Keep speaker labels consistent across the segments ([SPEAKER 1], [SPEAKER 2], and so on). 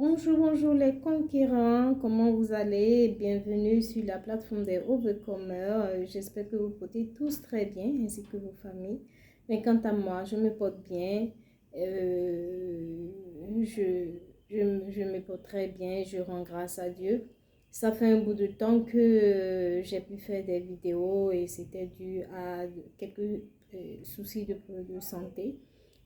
[SPEAKER 1] Bonjour, bonjour les conquérants, comment vous allez? Bienvenue sur la plateforme des Overcomers. J'espère que vous portez tous très bien, ainsi que vos familles. Mais quant à moi, je me porte bien. Euh, je, je me porte très bien, je rends grâce à Dieu. Ça fait un bout de temps que j'ai pu faire des vidéos et c'était dû à quelques soucis de santé.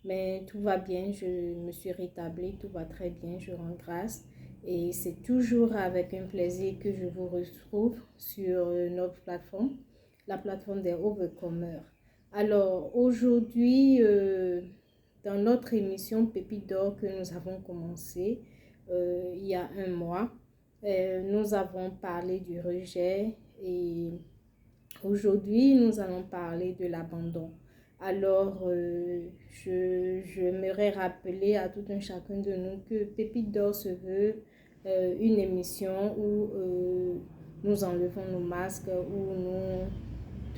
[SPEAKER 1] Mais tout va bien, je me suis rétablie, tout va très bien, je rends grâce. Et c'est toujours avec un plaisir que je vous retrouve sur notre plateforme, la plateforme des Overcomers. Alors aujourd'hui, dans notre émission Pépite d'or que nous avons commencé il y a un mois, nous avons parlé du rejet et aujourd'hui nous allons parler de l'abandon. Alors, j'aimerais rappeler à tout un chacun de nous que Pépite d'or se veut une émission où nous enlevons nos masques, où nous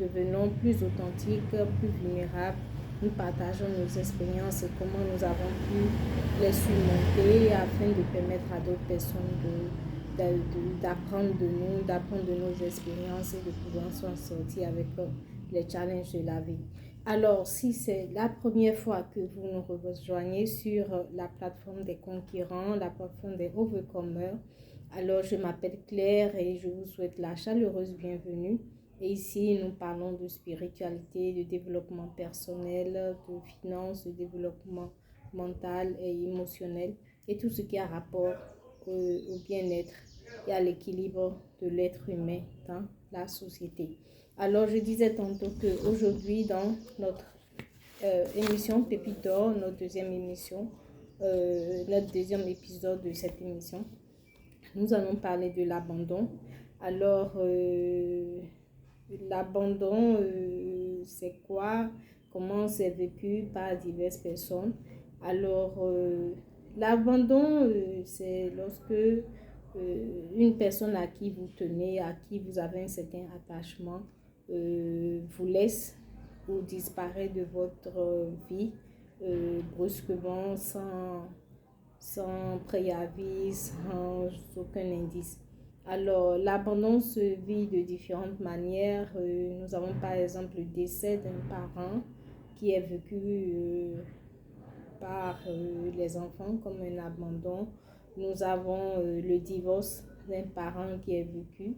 [SPEAKER 1] devenons plus authentiques, plus vulnérables. Nous partageons nos expériences et comment nous avons pu les surmonter afin de permettre à d'autres personnes d'apprendre de nous, d'apprendre de nos expériences et de pouvoir s'en sortir avec les challenges de la vie. Alors, si c'est la première fois que vous nous rejoignez sur la plateforme des conquérants, la plateforme des Overcomers, alors je m'appelle Claire et je vous souhaite la chaleureuse bienvenue. Et ici, nous parlons de spiritualité, de développement personnel, de finances, de développement mental et émotionnel et tout ce qui a rapport au bien-être et à l'équilibre de l'être humain dans la société. Alors, je disais tantôt qu'aujourd'hui, dans notre émission Pépite d'or, notre deuxième émission, notre deuxième épisode de cette émission, nous allons parler de l'abandon. Alors, l'abandon, c'est quoi? Comment c'est vécu par diverses personnes? Alors, l'abandon, c'est lorsque une personne à qui vous tenez, à qui vous avez un certain attachement, vous laisse ou disparaît de votre vie brusquement, sans préavis, sans aucun indice. Alors, l'abandon se vit de différentes manières. Nous avons par exemple le décès d'un parent qui est vécu par les enfants comme un abandon. Nous avons le divorce d'un parent qui est vécu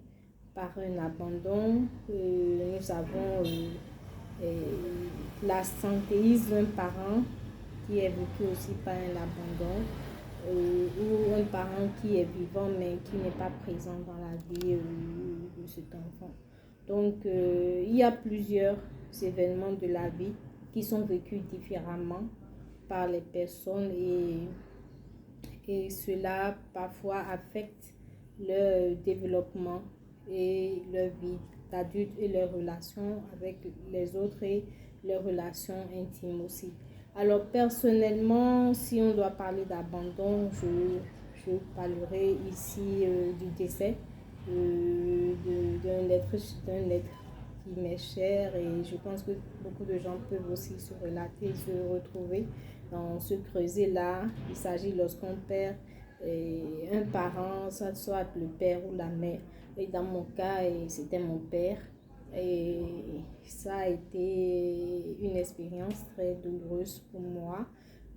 [SPEAKER 1] par un abandon. Nous avons l'absentéisme d'un parent qui est vécu aussi par un abandon. Ou un parent qui est vivant mais qui n'est pas présent dans la vie de cet enfant. Donc, il y a plusieurs événements de la vie qui sont vécus différemment par les personnes et cela parfois affecte leur développement et leur vie d'adulte et leurs relations avec les autres et leurs relations intimes aussi. Alors personnellement, si on doit parler d'abandon, je parlerai ici du décès d'un être qui m'est cher et je pense que beaucoup de gens peuvent aussi se relater, se retrouver dans ce creuset-là. Il s'agit lorsqu'on perd un parent, soit le père ou la mère. Et dans mon cas, c'était mon père. Et ça a été une expérience très douloureuse pour moi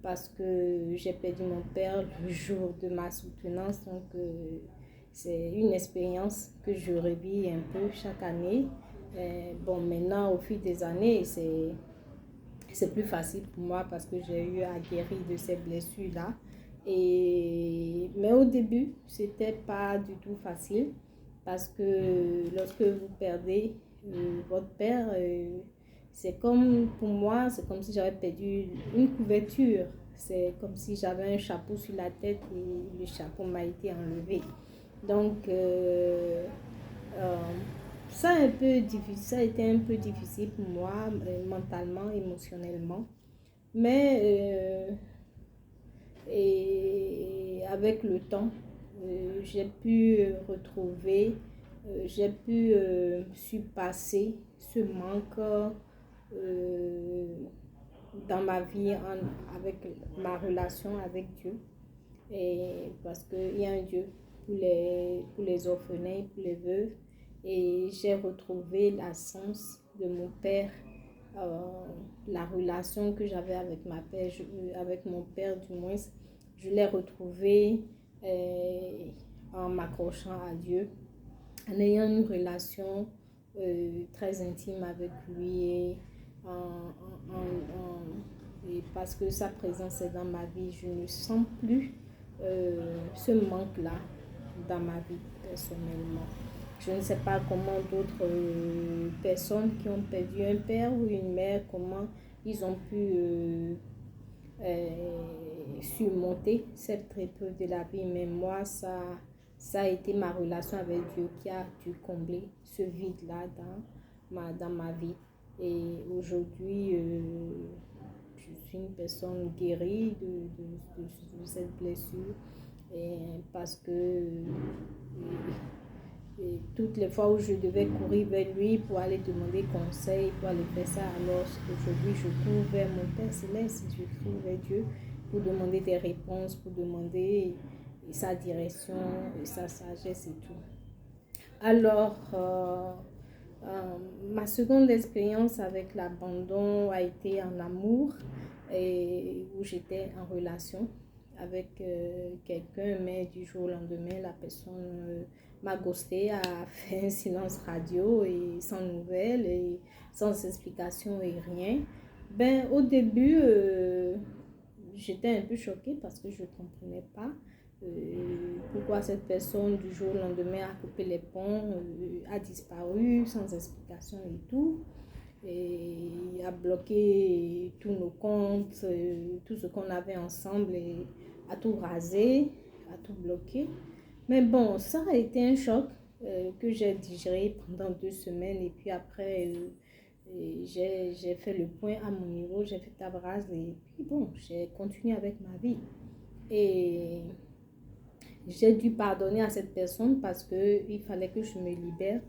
[SPEAKER 1] parce que j'ai perdu mon père le jour de ma soutenance. Donc, c'est une expérience que je revis un peu chaque année. Bon, maintenant, au fil des années, c'est plus facile pour moi parce que j'ai eu à guérir de ces blessures-là. Mais au début, c'était pas du tout facile parce que lorsque vous perdez votre père, c'est comme pour moi, c'est comme si j'avais perdu une couverture. C'est comme si j'avais un chapeau sur la tête et le chapeau m'a été enlevé. Donc, euh, ça a été un peu difficile pour moi, mentalement, émotionnellement. Mais et avec le temps, j'ai pu retrouver, j'ai pu surpasser ce manque dans ma vie avec ma relation avec Dieu. Et parce qu'il y a un Dieu pour les orphelins, pour les veuves. Et j'ai retrouvé la sens de mon père, euh, la relation que j'avais avec avec mon père du moins, je l'ai retrouvée euh, en m'accrochant à Dieu, en ayant une relation très intime avec lui et parce que sa présence est dans ma vie, je ne sens plus ce manque-là dans ma vie personnellement. Je ne sais pas comment d'autres personnes qui ont perdu un père ou une mère, comment ils ont pu surmonter cette épreuve de la vie, mais moi, ça a été ma relation avec Dieu qui a dû combler ce vide-là dans ma vie. Et aujourd'hui, je suis une personne guérie de cette blessure et parce que et toutes les fois où je devais courir vers lui pour aller demander conseil, pour aller faire ça, alors aujourd'hui je cours vers mon Père Céleste, je cours vers Dieu pour demander des réponses, pour demander sa direction, sa sagesse et tout. Alors, ma seconde expérience avec l'abandon a été en amour, et où j'étais en relation avec quelqu'un, mais du jour au lendemain, la personne m'a ghosté, a fait un silence radio et sans nouvelles et sans explication et rien. Ben, au début, j'étais un peu choquée parce que je ne comprenais pas pourquoi cette personne du jour au lendemain a coupé les ponts, a disparu sans explication et tout, et a bloqué tous nos comptes, tout ce qu'on avait ensemble, et a tout rasé, a tout bloqué. Mais bon, ça a été un choc que j'ai digéré pendant 2 semaines, et puis après j'ai fait le point à mon niveau, j'ai fait table rase et puis bon, j'ai continué avec ma vie. Et j'ai dû pardonner à cette personne parce qu'il fallait que je me libère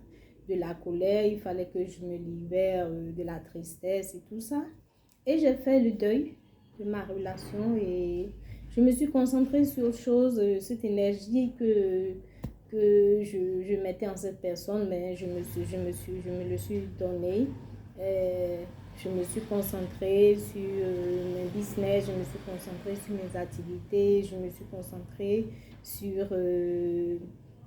[SPEAKER 1] de la colère, il fallait que je me libère de la tristesse et tout ça. Et j'ai fait le deuil de ma relation et je me suis concentrée sur autre chose, cette énergie que je mettais en cette personne, mais je me le suis donnée. Je me suis concentrée sur mes business, je me suis concentrée sur mes activités, je me suis concentrée sur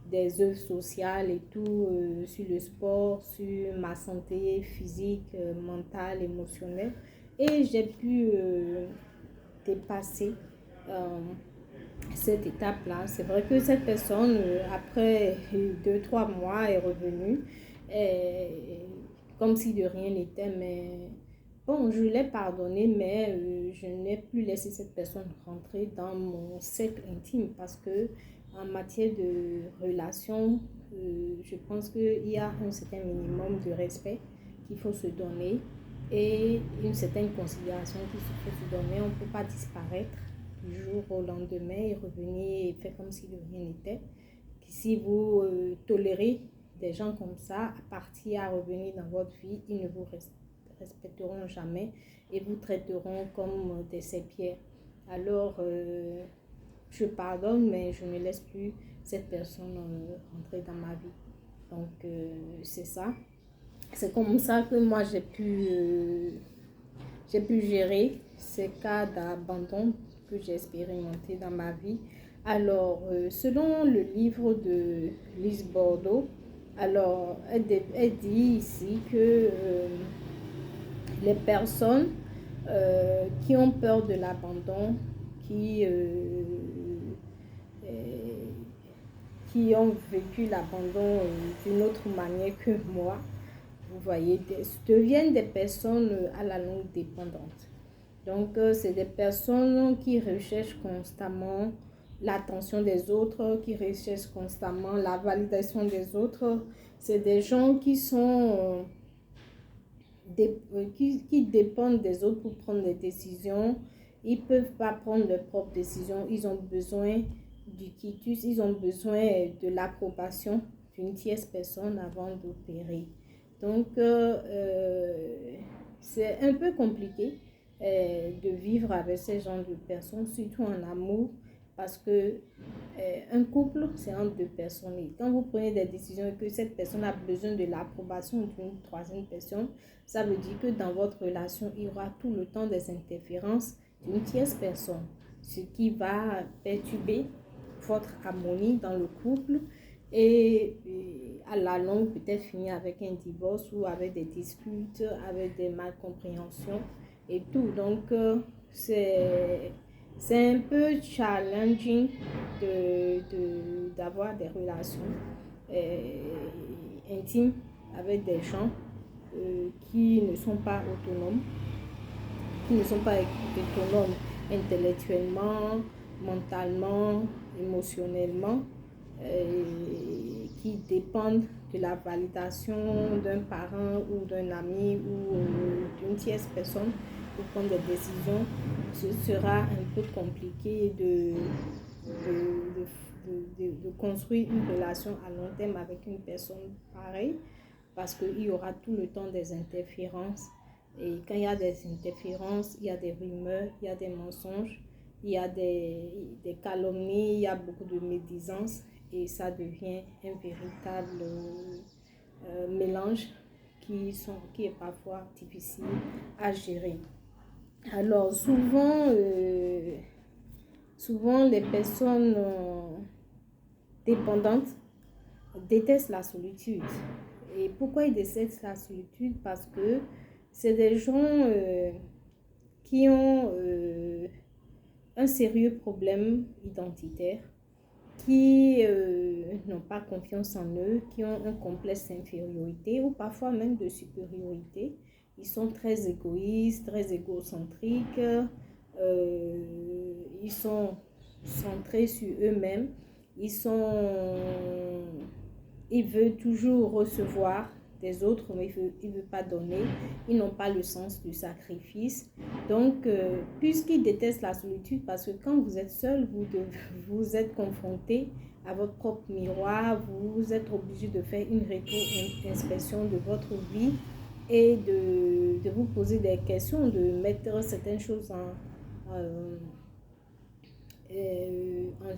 [SPEAKER 1] des œuvres sociales et tout, sur le sport, sur ma santé physique, mentale, émotionnelle. Et j'ai pu dépasser euh, cette étape-là. C'est vrai que cette personne, après 2, 3 mois, est revenue comme si de rien n'était, mais bon, je l'ai pardonné, mais je n'ai plus laissé cette personne rentrer dans mon cercle intime parce que en matière de relation, je pense qu'il y a un certain minimum de respect qu'il faut se donner et une certaine considération qu'il faut se donner. On ne peut pas disparaître du jour au lendemain et revenir et faire comme si de rien n'était. Si vous tolérez des gens comme ça, à partir à revenir dans votre vie, ils ne vous respecteront jamais et vous traiteront comme des serpillères. Alors, je pardonne, mais je ne laisse plus cette personne rentrer dans ma vie. Donc, c'est ça. C'est comme ça que moi, j'ai pu gérer ces cas d'abandon que j'ai expérimenté dans ma vie. Alors, selon le livre de Lise Bordeaux, alors, elle dit ici que les personnes qui ont peur de l'abandon, euh, qui ont vécu l'abandon d'une autre manière que moi, vous voyez, deviennent des personnes à la longue dépendantes. Donc, c'est des personnes qui recherchent constamment l'attention des autres, qui recherchent constamment la validation des autres. C'est des gens qui sont qui dépendent des autres pour prendre des décisions. Ils ne peuvent pas prendre leurs propres décisions. Ils ont besoin du quitus, ils ont besoin de l'approbation d'une tierce personne avant d'opérer. Donc, c'est un peu compliqué de vivre avec ces genres de personnes, surtout en amour, parce que un couple, c'est entre deux personnes. Et quand vous prenez des décisions et que cette personne a besoin de l'approbation d'une troisième personne, ça veut dire que dans votre relation, il y aura tout le temps des interférences d'une tierce personne, ce qui va perturber votre harmonie dans le couple et à la longue peut-être finir avec un divorce ou avec des disputes, avec des malcompréhensions et tout. Donc, c'est un peu challenging d'avoir des relations intimes avec des gens qui ne sont pas autonomes, intellectuellement, mentalement, émotionnellement, qui dépendent de la validation d'un parent ou d'un ami ou d'une tierce personne pour prendre des décisions. Ce sera un peu compliqué de construire une relation à long terme avec une personne pareille, parce qu'il y aura tout le temps des interférences. Et quand il y a des interférences, il y a des rumeurs, il y a des mensonges, il y a des calomnies, il y a beaucoup de médisance et ça devient un véritable mélange qui est parfois difficile à gérer. Alors souvent les personnes dépendantes détestent la solitude. Et pourquoi ils détestent la solitude? Parce que c'est des gens qui ont un sérieux problème identitaire, qui n'ont pas confiance en eux, qui ont un complexe d'infériorité ou parfois même de supériorité. Ils sont très égoïstes, très égocentriques, ils sont centrés sur eux-mêmes, ils veulent toujours recevoir des autres, mais ils ne veulent pas donner. Ils n'ont pas le sens du sacrifice. Donc, puisqu'ils détestent la solitude, parce que quand vous êtes seul, vous êtes confronté à votre propre miroir, vous êtes obligé de faire une rétro-inspection de votre vie et de vous poser des questions, de mettre certaines choses en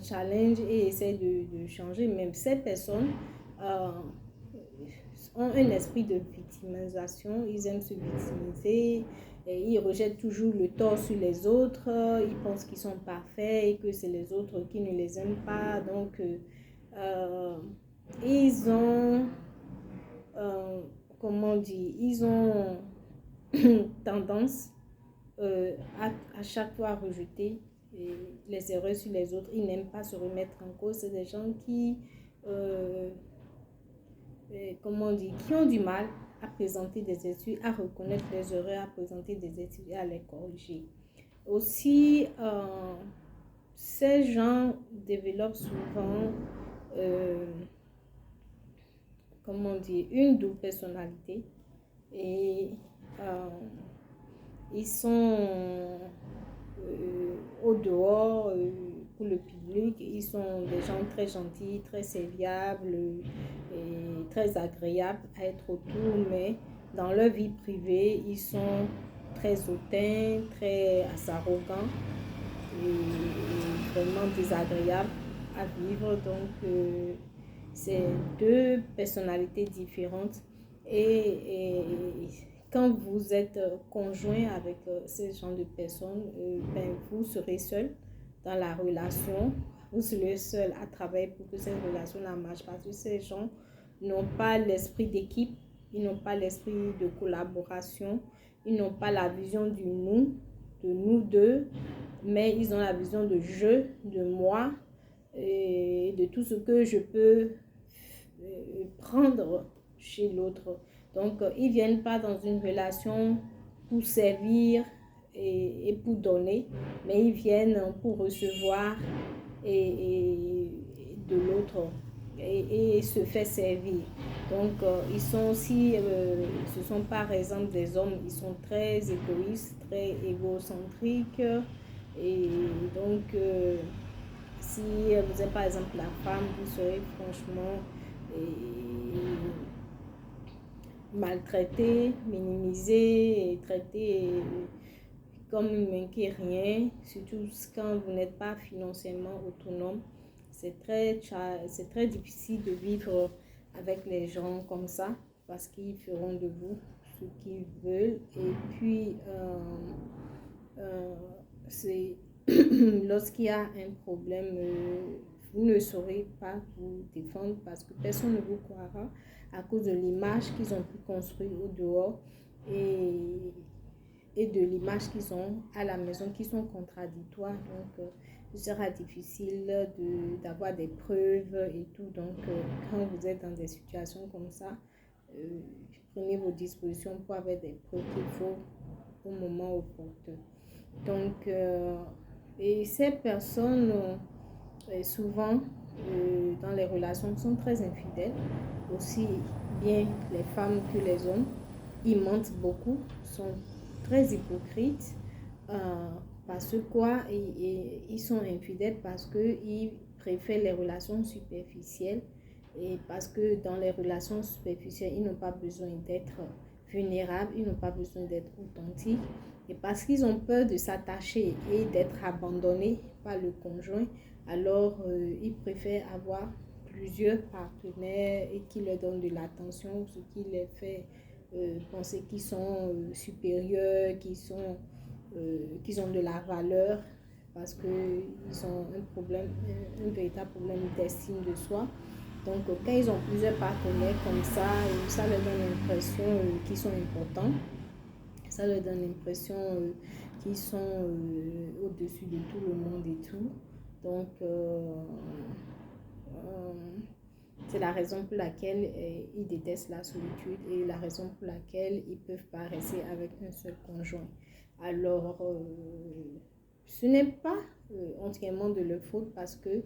[SPEAKER 1] challenge et essayer de changer. Même ces personnes ont un esprit de victimisation, ils aiment se victimiser, et ils rejettent toujours le tort sur les autres, ils pensent qu'ils sont parfaits et que c'est les autres qui ne les aiment pas. Donc, ils ont, ils ont tendance à chaque fois à rejeter les erreurs sur les autres. Ils n'aiment pas se remettre en cause. C'est des gens qui qui ont du mal à présenter des études, à reconnaître les erreurs, à présenter des études et à les corriger. Aussi, ces gens développent souvent une double personnalité et ils sont au dehors pour le public, ils sont des gens très gentils, très serviables et très agréables à être autour, mais dans leur vie privée, ils sont très hautains, très arrogants et vraiment désagréables à vivre. Donc, c'est deux personnalités différentes et quand vous êtes conjoint avec ces genre de personnes, vous serez seul dans la relation, vous serez seul à travailler pour que cette relation ne marche pas, parce que ces gens n'ont pas l'esprit d'équipe, ils n'ont pas l'esprit de collaboration, ils n'ont pas la vision du nous, de nous deux, mais ils ont la vision de je, de moi, et de tout ce que je peux prendre chez l'autre. Donc, ils ne viennent pas dans une relation pour servir et pour donner, mais ils viennent pour recevoir et de l'autre et se faire servir. Donc, ils sont aussi, ce sont par exemple des hommes, ils sont très égoïstes, très égocentriques. Et donc, si vous êtes par exemple la femme, vous serez franchement maltraitée, minimisée et traitée comme il ne manquait rien, surtout quand vous n'êtes pas financièrement autonome, c'est très difficile de vivre avec les gens comme ça parce qu'ils feront de vous ce qu'ils veulent. Et puis, c'est lorsqu'il y a un problème, vous ne saurez pas vous défendre parce que personne ne vous croira à cause de l'image qu'ils ont pu construire au dehors et de l'image qu'ils ont à la maison qui sont contradictoires. Donc, il sera difficile d'avoir des preuves et tout. Donc, quand vous êtes dans des situations comme ça, prenez vos dispositions pour avoir des preuves qu'il faut au moment opportun. Donc, et ces personnes, souvent, dans les relations, sont très infidèles, aussi bien les femmes que les hommes. Ils mentent beaucoup, sont très hypocrites, parce que quoi, ils sont infidèles parce qu'ils préfèrent les relations superficielles et parce que dans les relations superficielles, ils n'ont pas besoin d'être vulnérables, ils n'ont pas besoin d'être authentiques et parce qu'ils ont peur de s'attacher et d'être abandonnés par le conjoint, alors ils préfèrent avoir plusieurs partenaires et qui leur donnent de l'attention, ce qui les fait penser qu'ils sont supérieurs, qu'ils ont de la valeur parce qu'ils ont un problème, un véritable problème d'estime de soi. Donc, quand ils ont plusieurs partenaires comme ça leur donne l'impression qu'ils sont importants. Ça leur donne l'impression qu'ils sont au-dessus de tout le monde et tout. Donc, c'est la raison pour laquelle ils détestent la solitude et la raison pour laquelle ils ne peuvent pas rester avec un seul conjoint. Alors, ce n'est pas entièrement de leur faute parce que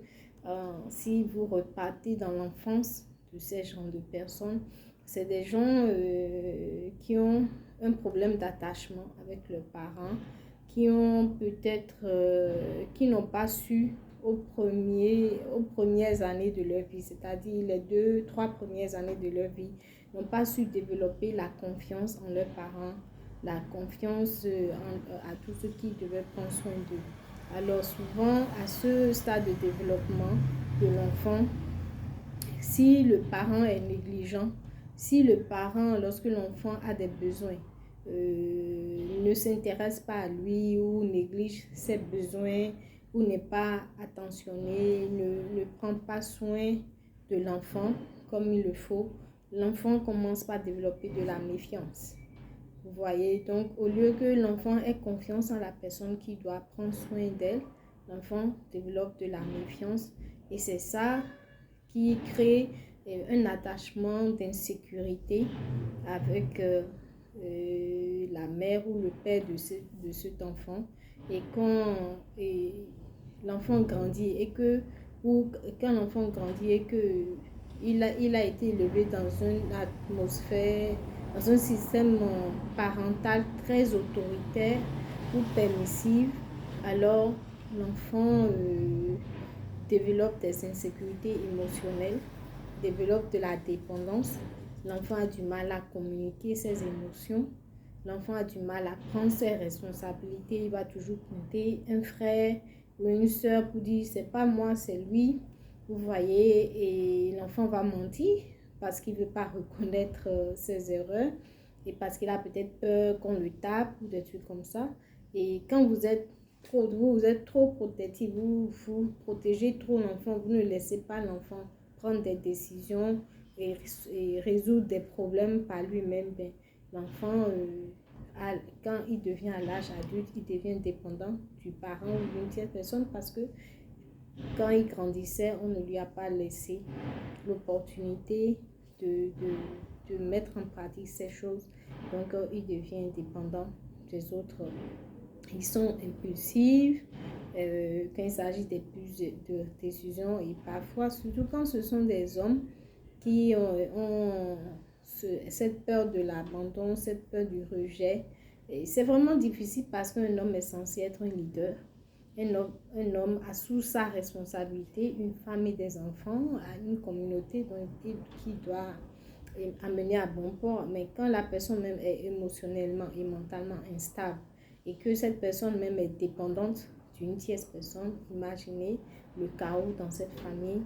[SPEAKER 1] si vous repartez dans l'enfance de ces genres de personnes, c'est des gens qui ont un problème d'attachement avec leurs parents, qui ont peut-être, qui n'ont pas su aux premières années de leur vie, c'est-à-dire les 2-3 premières années de leur vie, n'ont pas su développer la confiance en leurs parents, la confiance à tous ceux qui devaient prendre soin d'eux. Alors souvent, à ce stade de développement de l'enfant, si le parent est négligent, si le parent, lorsque l'enfant a des besoins, ne s'intéresse pas à lui ou néglige ses besoins ou n'est pas attentionné, ne prend pas soin de l'enfant comme il le faut, l'enfant commence par développer de la méfiance. Vous voyez, donc au lieu que l'enfant ait confiance en la personne qui doit prendre soin d'elle, l'enfant développe de la méfiance et c'est ça qui crée un attachement d'insécurité avec la mère ou le père de cet enfant. Et quand l'enfant grandit ou quand l'enfant grandit et que il a été élevé dans une atmosphère, dans un système parental très autoritaire ou permissif, alors l'enfant développe des insécurités émotionnelles, développe de la dépendance. L'enfant a du mal à communiquer ses émotions. L'enfant a du mal à prendre ses responsabilités. Il va toujours pointer un frère ou une soeur pour dire c'est pas moi, c'est lui. Vous voyez, et l'enfant va mentir parce qu'il ne veut pas reconnaître ses erreurs et parce qu'il a peut-être peur qu'on le tape ou des trucs comme ça. Et quand vous êtes trop protectif, vous protégez trop l'enfant, vous ne laissez pas l'enfant prendre des décisions et résoudre des problèmes par lui-même. L'enfant, quand il devient à l'âge adulte, il devient dépendant du parent ou d'une tierce personne parce que quand il grandissait, on ne lui a pas laissé l'opportunité de mettre en pratique ces choses. Donc, il devient dépendant des autres. Ils sont impulsifs quand il s'agit des prises de décisions et parfois, surtout quand ce sont des hommes qui ont cette peur de l'abandon, cette peur du rejet. Et c'est vraiment difficile parce qu'un homme est censé être un leader. Un homme a sous sa responsabilité une femme et des enfants, a une communauté qui doit amener à bon port. Mais quand la personne même est émotionnellement et mentalement instable et que cette personne même est dépendante d'une tierce personne, imaginez le chaos dans cette famille,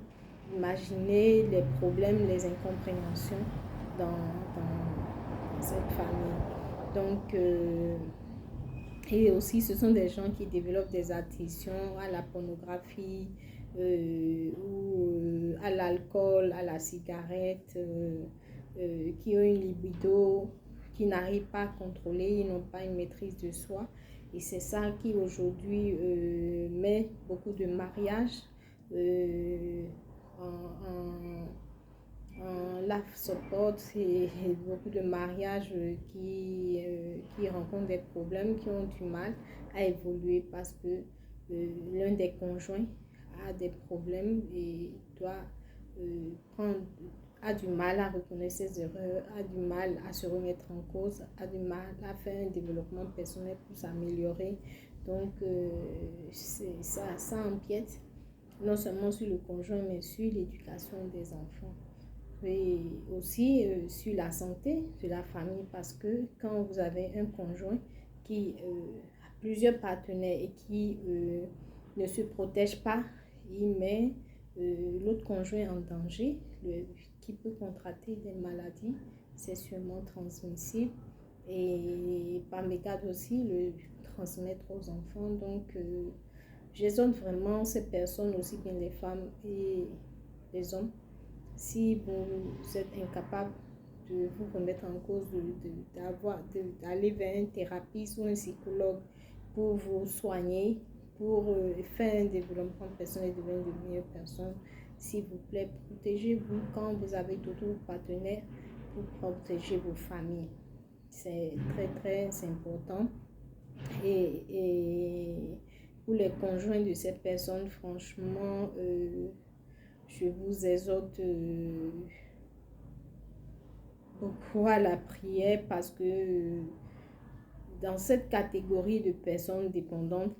[SPEAKER 1] imaginez les problèmes, les incompréhensions dans cette famille. Donc, et aussi, ce sont des gens qui développent des addictions à la pornographie, ou à l'alcool, à la cigarette, qui ont une libido, qui n'arrivent pas à contrôler, ils n'ont pas une maîtrise de soi. Et c'est ça qui aujourd'hui met beaucoup de mariages en life support, et beaucoup de mariages qui rencontrent des problèmes, qui ont du mal à évoluer parce que l'un des conjoints a des problèmes et doit a du mal à reconnaître ses erreurs, a du mal à se remettre en cause, a du mal à faire un développement personnel pour s'améliorer. Donc, ça empiète non seulement sur le conjoint, mais sur l'éducation des enfants. Et aussi sur la santé de la famille, parce que quand vous avez un conjoint qui a plusieurs partenaires et qui ne se protège pas, il met l'autre conjoint en danger, qui peut contracter des maladies sexuellement transmissibles et par mégarde aussi le transmettre aux enfants. Donc, j'exhorte vraiment ces personnes, aussi bien les femmes et les hommes, si vous êtes incapable de vous remettre en cause, d'aller vers un thérapeute ou un psychologue pour vous soigner, pour faire un développement personnel et devenir de meilleures personnes, s'il vous plaît, protégez-vous quand vous avez d'autres partenaires, pour protéger vos familles. C'est très très important. Et pour les conjoints de ces personnes, franchement, je vous exhorte beaucoup à la prière, parce que dans cette catégorie de personnes dépendantes,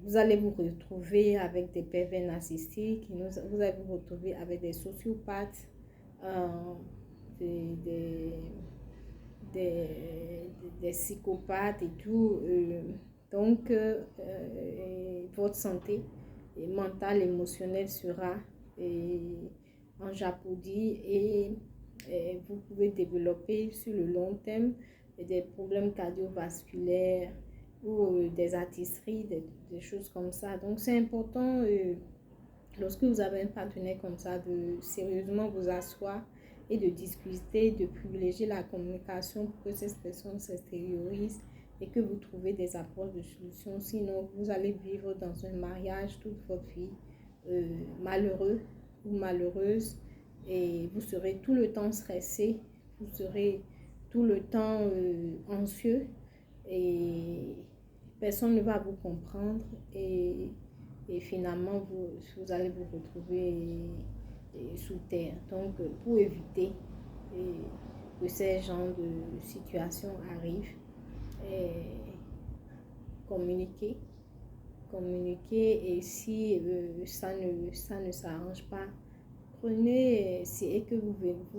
[SPEAKER 1] vous allez vous retrouver avec des pervers narcissiques, vous allez vous retrouver avec des sociopathes, des psychopathes et tout. Donc, votre santé mentale, émotionnelle sera en japonie, et vous pouvez développer sur le long terme des problèmes cardiovasculaires ou des artilleries, des choses comme ça. Donc, c'est important, lorsque vous avez un partenaire comme ça, de sérieusement vous asseoir et de discuter, de privilégier la communication pour que cette personne s'extériorise et que vous trouvez des approches de solutions. Sinon, vous allez vivre dans un mariage toute votre vie malheureux ou malheureuse, et vous serez tout le temps stressé, vous serez tout le temps anxieux, et personne ne va vous comprendre, et finalement vous allez vous retrouver sous terre. Donc, pour éviter que ces genres de situations arrivent, communiquer, et si ça ne s'arrange pas, prenez, et que vous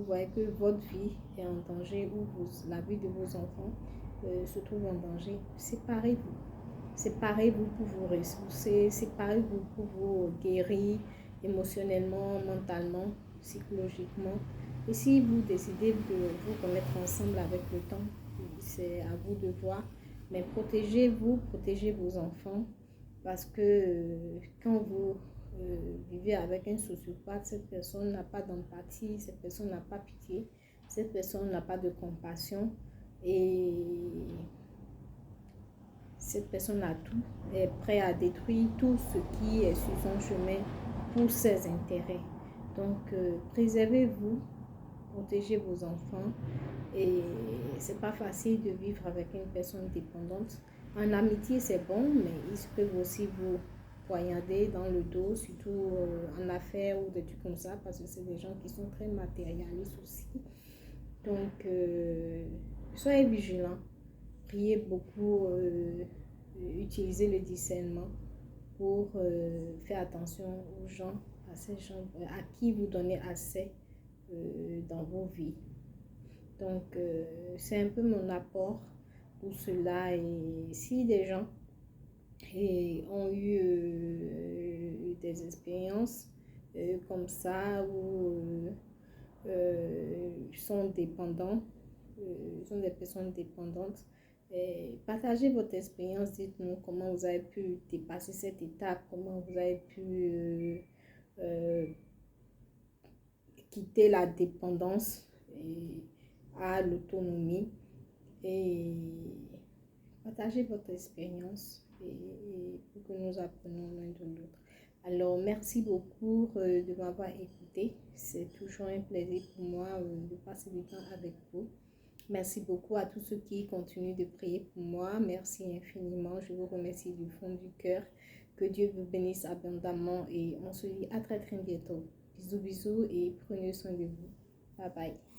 [SPEAKER 1] voyez que votre vie est en danger, ou la vie de vos enfants se trouve en danger, séparez-vous. Séparez-vous pour vous ressourcer, séparez-vous pour vous guérir émotionnellement, mentalement, psychologiquement. Et si vous décidez de vous remettre ensemble avec le temps, c'est à vous de voir. Mais protégez-vous, protégez vos enfants, parce que quand vous vivez avec un sociopathe, cette personne n'a pas d'empathie, cette personne n'a pas pitié, cette personne n'a pas de compassion, et cette personne a tout, est prêt à détruire tout ce qui est sur son chemin pour ses intérêts. Donc, préservez-vous, protégez vos enfants. Et c'est pas facile de vivre avec une personne dépendante. En amitié, c'est bon, mais ils peuvent aussi vous poignarder dans le dos, surtout en affaires ou des trucs comme ça, parce que c'est des gens qui sont très matérialistes aussi. Donc, soyez vigilants. Priez beaucoup, utilisez le discernement pour faire attention aux gens, à ces gens à qui vous donnez accès dans vos vies. Donc, c'est un peu mon apport pour cela. Et si des gens ont eu des expériences comme ça ou sont dépendants, sont des personnes dépendantes, partagez votre expérience, dites-nous comment vous avez pu dépasser cette étape, comment vous avez pu quitter la dépendance à l'autonomie et partagez votre expérience pour que nous apprenions l'un de l'autre. Alors, merci beaucoup de m'avoir écouté. C'est toujours un plaisir pour moi de passer du temps avec vous. Merci beaucoup à tous ceux qui continuent de prier pour moi. Merci infiniment. Je vous remercie du fond du cœur. Que Dieu vous bénisse abondamment et on se dit à très très bientôt. Bisous bisous et prenez soin de vous. Bye bye.